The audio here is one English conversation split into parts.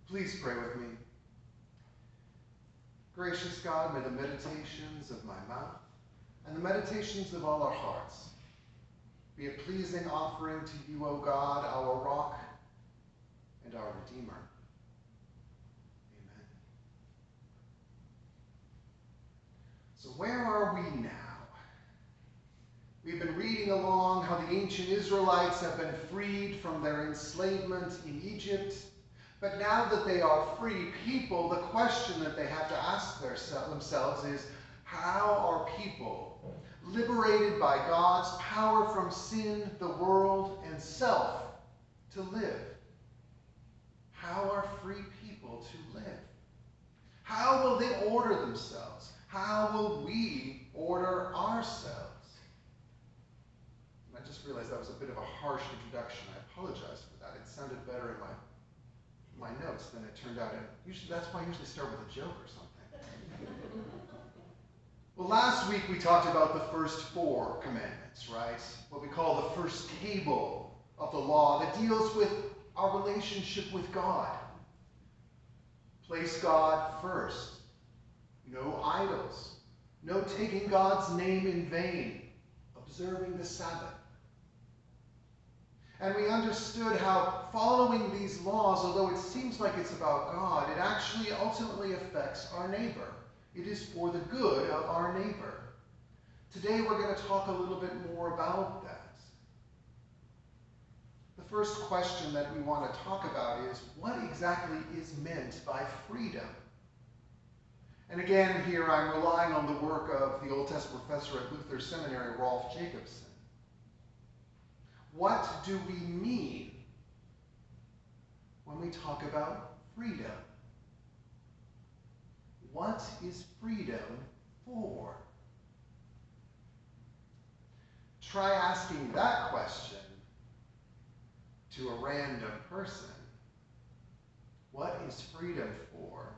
Please pray with me. Gracious God, may the meditations of my mouth and the meditations of all our hearts be a pleasing offering to you, O God, our rock and our Redeemer. Amen. So where are we now? We've been reading along how the ancient Israelites have been freed from their enslavement in Egypt. But now that they are free people, the question that they have to ask themselves is, how are people liberated by God's power from sin, the world, and self to live? How are free people to live? How will they order themselves? How will we order ourselves? And I just realized that was a bit of a harsh introduction. I apologize for that. It sounded better in my notes than it turned out. And usually that's why I usually start with a joke or something. Well, last week we talked about the first 4 commandments, right? What we call the first table of the law that deals with our relationship with God. Place God first. No idols. No taking God's name in vain. Observing the Sabbath. And we understood how following these laws, although it seems like it's about God, it actually ultimately affects our neighbor. It is for the good of our neighbor. Today we're going to talk a little bit more about that. The first question that we want to talk about is, what exactly is meant by freedom? And again, here I'm relying on the work of the Old Testament professor at Luther Seminary, Rolf Jacobson. What do we mean when we talk about freedom? What is freedom for? Try asking that question to a random person. What is freedom for?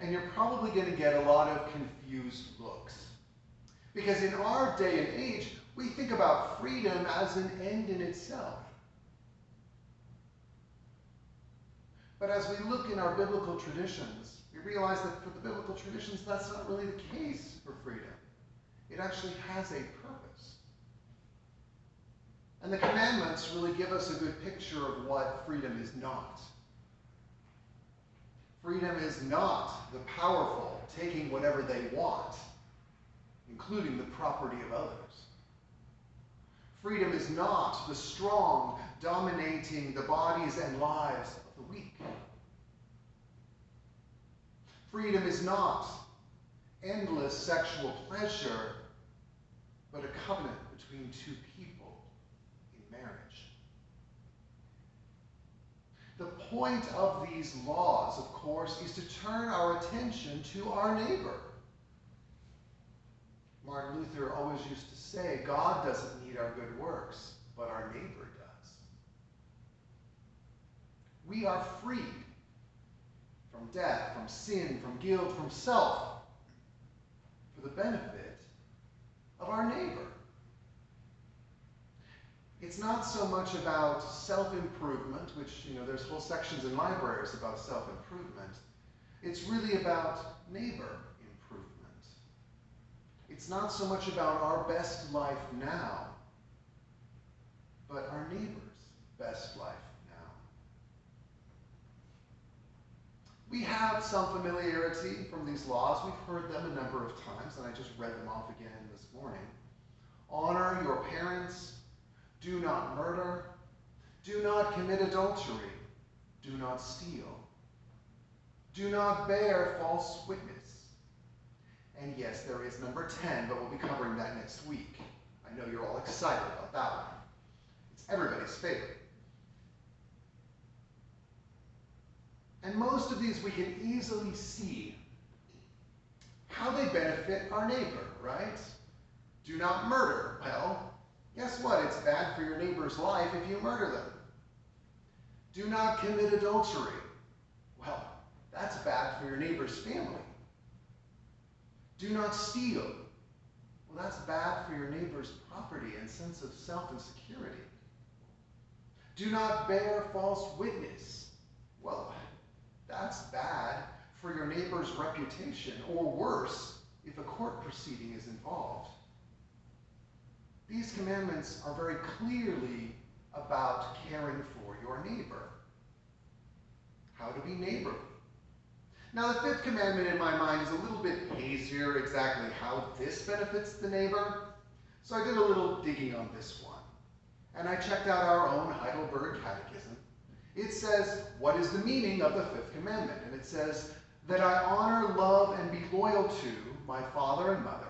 And you're probably going to get a lot of confused looks. Because in our day and age, we think about freedom as an end in itself. But as we look in our biblical traditions, we realize that for the biblical traditions, that's not really the case for freedom. It actually has a purpose. And the commandments really give us a good picture of what freedom is not. Freedom is not the powerful taking whatever they want, including the property of others. Freedom is not the strong dominating the bodies and lives of the weak. Freedom is not endless sexual pleasure, but a covenant between 2 people in marriage. The point of these laws, of course, is to turn our attention to our neighbor. Martin Luther always used to say, God doesn't need our good works, but our neighbor does. We are freed from death, from sin, from guilt, from self, for the benefit of our neighbor. It's not so much about self-improvement, which, there's whole sections in libraries about self-improvement. It's really about neighbor improvement. It's not so much about our best life now, but our neighbor's best life now. We have some familiarity from these laws. We've heard them a number of times, and I just read them off again this morning. Honor your parents. Do not murder. Do not commit adultery. Do not steal. Do not bear false witness. And yes, there is number 10, but we'll be covering that next week. I know you're all excited about that one. It's everybody's favorite. And most of these we can easily see how they benefit our neighbor, right? Do not murder. Well, guess what? It's bad for your neighbor's life if you murder them. Do not commit adultery. Well, that's bad for your neighbor's family. Do not steal. Well, that's bad for your neighbor's property and sense of self and security. Do not bear false witness. Well, that's that's bad for your neighbor's reputation, or worse, if a court proceeding is involved. These commandments are very clearly about caring for your neighbor. How to be neighborly. Now, the fifth commandment in my mind is a little bit hazier exactly how this benefits the neighbor. So I did a little digging on this one. And I checked out our own Heidelberg Catechism. It says, what is the meaning of the fifth commandment? And it says, that I honor, love, and be loyal to my father and mother,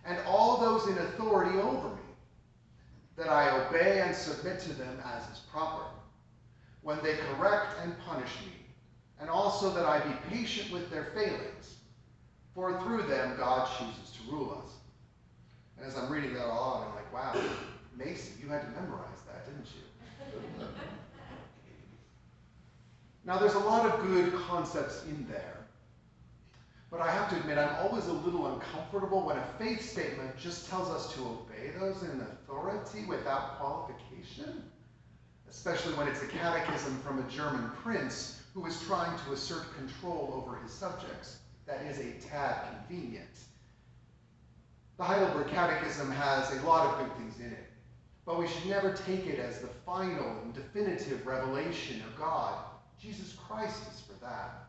and all those in authority over me, that I obey and submit to them as is proper, when they correct and punish me, and also that I be patient with their failings, for through them God chooses to rule us. And as I'm reading that all out, I'm like, wow, Macy, you had to memorize that, didn't you? Now, there's a lot of good concepts in there, but I have to admit, I'm always a little uncomfortable when a faith statement just tells us to obey those in authority without qualification, especially when it's a catechism from a German prince who is trying to assert control over his subjects. That is a tad convenient. The Heidelberg Catechism has a lot of good things in it, but we should never take it as the final and definitive revelation of God. Jesus Christ is for that.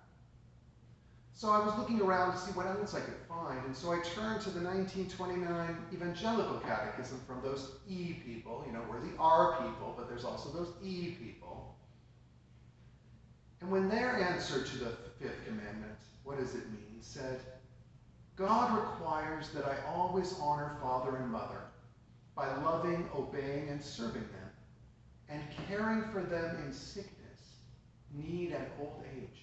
So I was looking around to see what else I could find, and so I turned to the 1929 Evangelical Catechism from those E people. You know, we're the R people, but there's also those E people. And when their answer to the fifth commandment, what does it mean, said, God requires that I always honor father and mother by loving, obeying, and serving them, and caring for them in sickness, need, and old age.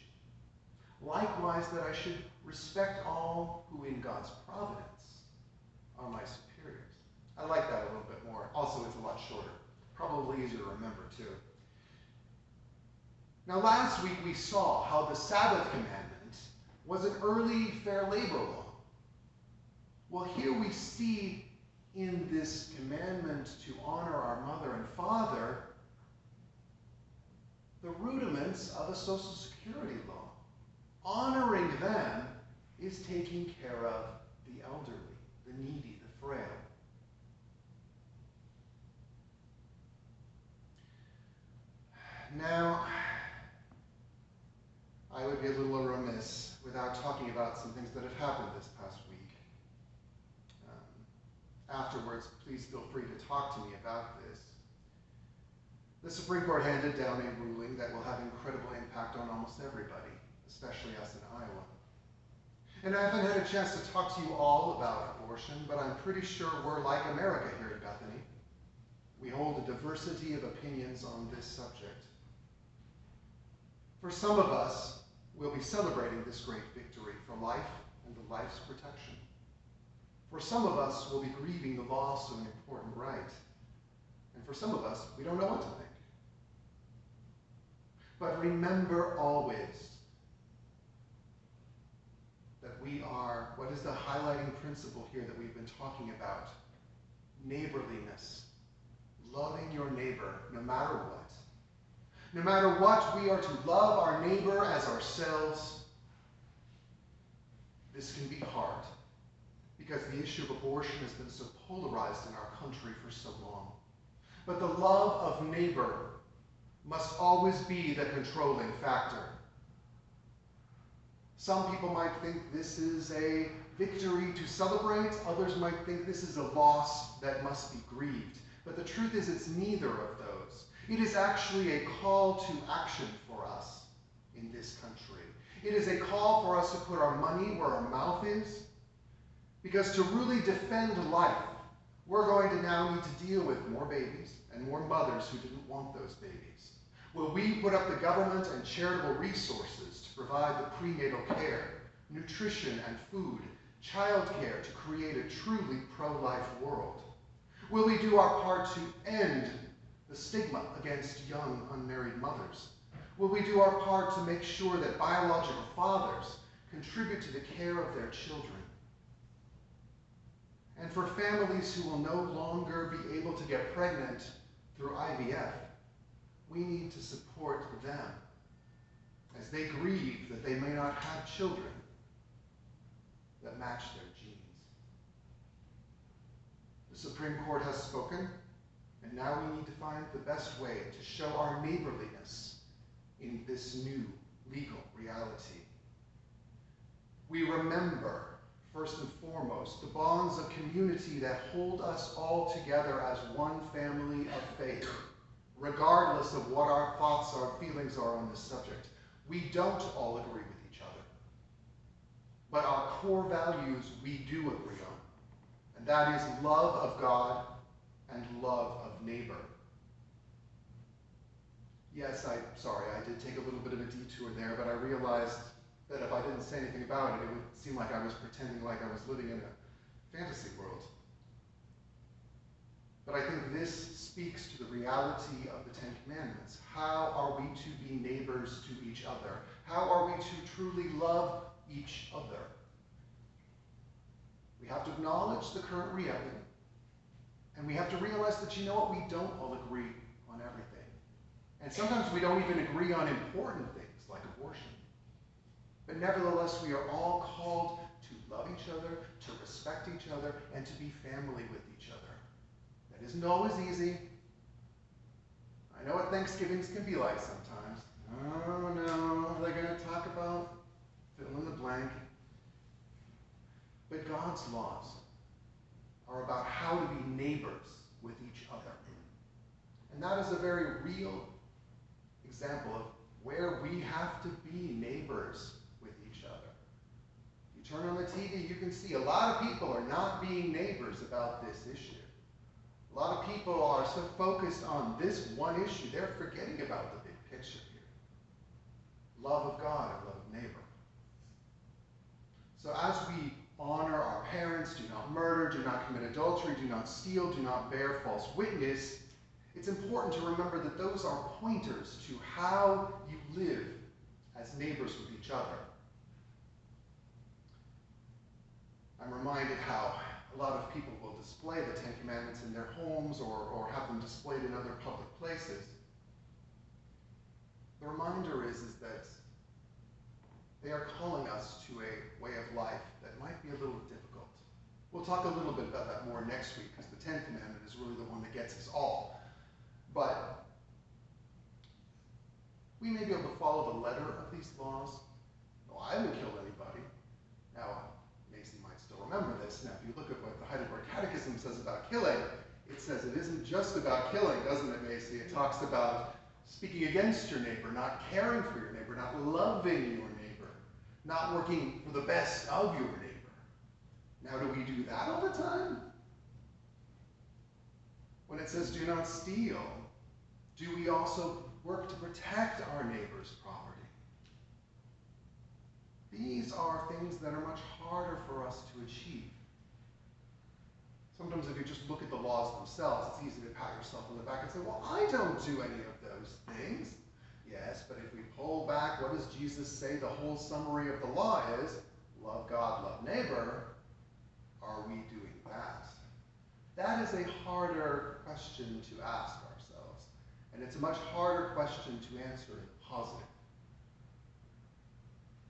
Likewise, that I should respect all who in God's providence are my superiors. I like that a little bit more. Also, it's a lot shorter. Probably easier to remember, too. Now, last week we saw how the Sabbath commandment was an early fair labor law. Well, here we see in this commandment to honor our mother and father the rudiments of a Social Security law. Honoring them is taking care of the elderly, the needy, the frail. Now, I would be a little remiss without talking about some things that have happened this past week. Afterwards, please feel free to talk to me about this. The Supreme Court handed down a ruling that will have incredible impact on almost everybody, especially us in Iowa. And I haven't had a chance to talk to you all about abortion, but I'm pretty sure we're like America here at Bethany. We hold a diversity of opinions on this subject. For some of us, we'll be celebrating this great victory for life and the life's protection. For some of us, we'll be grieving the loss of an important right. And for some of us, we don't know what to think. But remember always that we are, what is the highlighting principle here that we've been talking about? Neighborliness. Loving your neighbor no matter what. No matter what, we are to love our neighbor as ourselves. This can be hard because the issue of abortion has been so polarized in our country for so long. But the love of neighbor must always be the controlling factor. Some people might think this is a victory to celebrate. Others might think this is a loss that must be grieved. But the truth is, it's neither of those. It is actually a call to action for us in this country. It is a call for us to put our money where our mouth is, because to really defend life, we're going to now need to deal with more babies and more mothers who didn't want those babies. Will we put up the government and charitable resources to provide the prenatal care, nutrition and food, childcare to create a truly pro-life world? Will we do our part to end the stigma against young unmarried mothers? Will we do our part to make sure that biological fathers contribute to the care of their children? And for families who will no longer be able to get pregnant through IVF, we need to support them. as they grieve that they may not have children that match their genes. The Supreme Court has spoken, and now we need to find the best way to show our neighborliness in this new legal reality. We remember, first and foremost, the bonds of community that hold us all together as one family of faith, regardless of what our thoughts or feelings are on this subject. We don't all agree with each other, but our core values we do agree on, and that is love of God and love of neighbor. Yes, I did take a little bit of a detour there, but I realized that if I didn't say anything about it, it would seem like I was pretending like I was living in a fantasy world. But I think this speaks to the reality of the Ten Commandments. How are we to be neighbors to each other? How are we to truly love each other? We have to acknowledge the current reality, and we have to realize that, you know what, we don't all agree on everything. And sometimes we don't even agree on important things like abortion. But nevertheless, we are all called to love each other, to respect each other, and to be family with each other. That isn't always easy. I know what Thanksgivings can be like sometimes. Oh no, are they going to talk about fill in the blank? But God's laws are about how to be neighbors with each other. And that is a very real example of where we have to be neighbors with each other. If you turn on the TV, you can see a lot of people are not being neighbors about this issue. A lot of people are so focused on this one issue, they're forgetting about the big picture here. Love of God and love of neighbor. So as we honor our parents, do not murder, do not commit adultery, do not steal, do not bear false witness, it's important to remember that those are pointers to how you live as neighbors with each other. I'm reminded how a lot of people will display the Ten Commandments in their homes or have them displayed in other public places. The reminder is that they are calling us to a way of life that might be a little difficult. We'll talk a little bit about that more next week, because the 10th commandment is really the one that gets us all. But we may be able to follow the letter of these laws. No, I haven't killed anybody. Now, Macy might still remember this. Now, if you look at what the Heidelberg Catechism says about killing, it says it isn't just about killing, doesn't it, Macy? It talks about speaking against your neighbor, not caring for your neighbor, not loving your neighbor, not working for the best of your neighbor. Now, do we do that all the time? When it says do not steal, do we also work to protect our neighbor's property? These are things that are much harder for us to achieve. Sometimes if you just look at the laws themselves, it's easy to pat yourself on the back and say, well, I don't do any of those things. Yes, but if we pull back, what does Jesus say the whole summary of the law is? Love God, love neighbor. Are we doing that? That is a harder question to ask ourselves. And it's a much harder question to answer in the positive.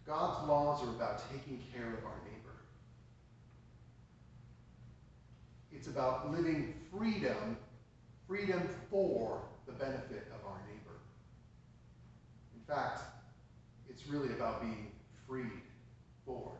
God's laws are about taking care of our neighbor. It's about living freedom for the benefit of our neighbor. In fact, it's really about being freed for